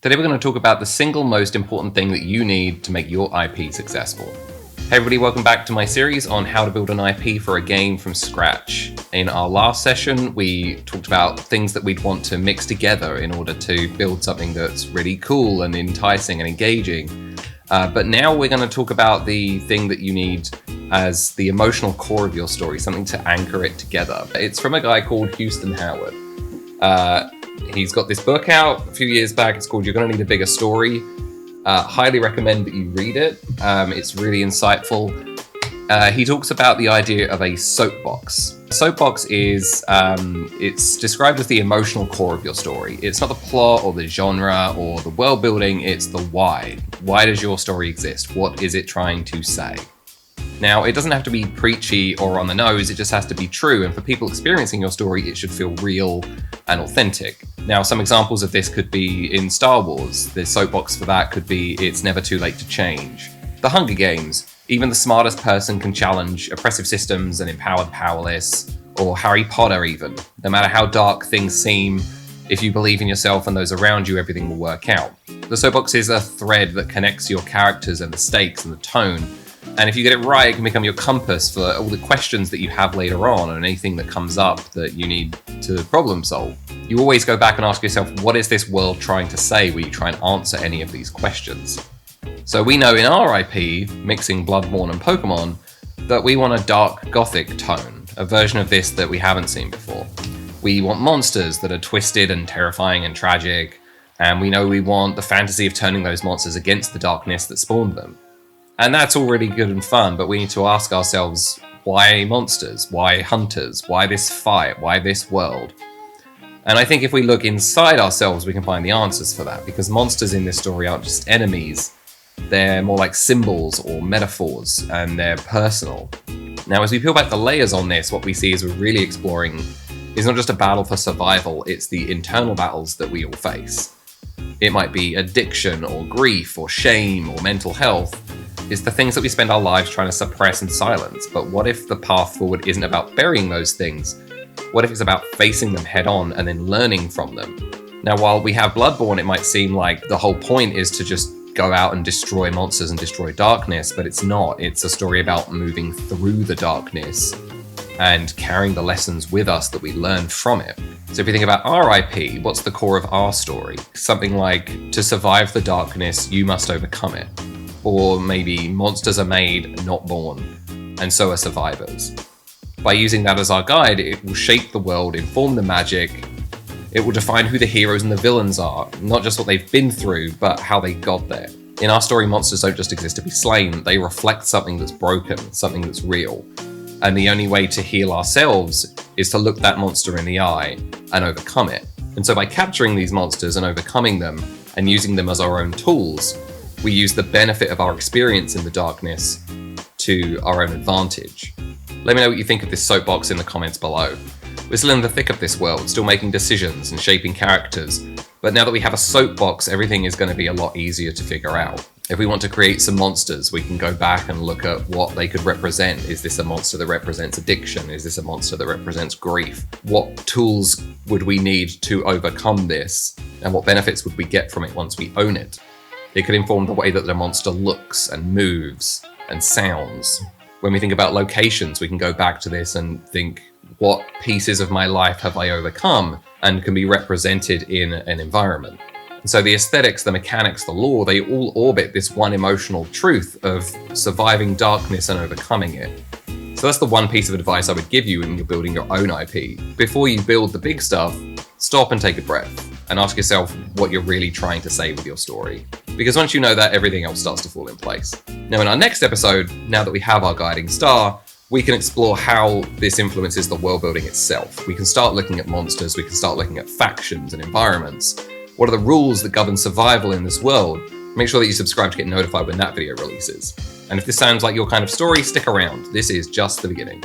Today we're going to talk about the single most important thing that you need to make your IP successful. Hey everybody, welcome back to my series on how to build an IP for a game from scratch. In our last session, we talked about things that we'd want to mix together in order to build something that's really cool and enticing and engaging. But now we're going to talk about the thing that you need as the emotional core of your story, something to anchor it together. It's from a guy called Houston Howard. He's got this book out a few years back. It's called You're Gonna Need a Bigger Story. Highly recommend that you read it. It's really insightful. He talks about the idea of a soapbox. A soapbox is, it's described as the emotional core of your story. It's not the plot or the genre or the world building, it's the why. Why does your story exist? What is it trying to say? Now, it doesn't have to be preachy or on the nose, it just has to be true. And for people experiencing your story, it should feel real and authentic. Now, some examples of this could be in Star Wars. The soapbox for that could be It's Never Too Late to Change. The Hunger Games. Even the smartest person can challenge oppressive systems and empower the powerless. Or Harry Potter even. No matter how dark things seem, if you believe in yourself and those around you, everything will work out. The soapbox is a thread that connects your characters and the stakes and the tone. And if you get it right, it can become your compass for all the questions that you have later on and anything that comes up that you need to problem solve. You always go back and ask yourself, what is this world trying to say when you try and answer any of these questions? So we know in our IP, mixing Bloodborne and Pokemon, that we want a dark gothic tone, a version of this that we haven't seen before. We want monsters that are twisted and terrifying and tragic, and we know we want the fantasy of turning those monsters against the darkness that spawned them. And that's all really good and fun, but we need to ask ourselves, why monsters? Why hunters? Why this fight? Why this world? And I think if we look inside ourselves, we can find the answers for that, because monsters in this story aren't just enemies. They're more like symbols or metaphors, and they're personal. Now, as we peel back the layers on this, what we see is we're really exploring is not just a battle for survival, it's the internal battles that we all face. It might be addiction or grief or shame or mental health. It's the things that we spend our lives trying to suppress and silence. But what if the path forward isn't about burying those things? What if it's about facing them head on and then learning from them? Now, while we have Bloodborne, it might seem like the whole point is to just go out and destroy monsters and destroy darkness, but it's not. It's a story about moving through the darkness and carrying the lessons with us that we learn from it. So if you think about our IP, what's the core of our story? Something like, to survive the darkness, you must overcome it. Or maybe monsters are made, not born, and so are survivors. By using that as our guide, it will shape the world, inform the magic. It will define who the heroes and the villains are, not just what they've been through, but how they got there. In our story, monsters don't just exist to be slain, they reflect something that's broken, something that's real. And the only way to heal ourselves is to look that monster in the eye and overcome it. And so by capturing these monsters and overcoming them and using them as our own tools, we use the benefit of our experience in the darkness to our own advantage. Let me know what you think of this soapbox in the comments below. We're still in the thick of this world, still making decisions and shaping characters, but now that we have a soapbox, everything is going to be a lot easier to figure out. If we want to create some monsters, we can go back and look at what they could represent. Is this a monster that represents addiction? Is this a monster that represents grief? What tools would we need to overcome this? And what benefits would we get from it once we own it? It could inform the way that the monster looks and moves and sounds. When we think about locations, we can go back to this and think, what pieces of my life have I overcome and can be represented in an environment? And so the aesthetics, the mechanics, the lore, they all orbit this one emotional truth of surviving darkness and overcoming it. So that's the one piece of advice I would give you when you're building your own IP. Before you build the big stuff, stop and take a breath and ask yourself what you're really trying to say with your story. Because once you know that, everything else starts to fall in place. Now in our next episode, now that we have our guiding star, we can explore how this influences the world building itself. We can start looking at monsters, we can start looking at factions and environments. What are the rules that govern survival in this world? Make sure that you subscribe to get notified when that video releases. And if this sounds like your kind of story, stick around. This is just the beginning.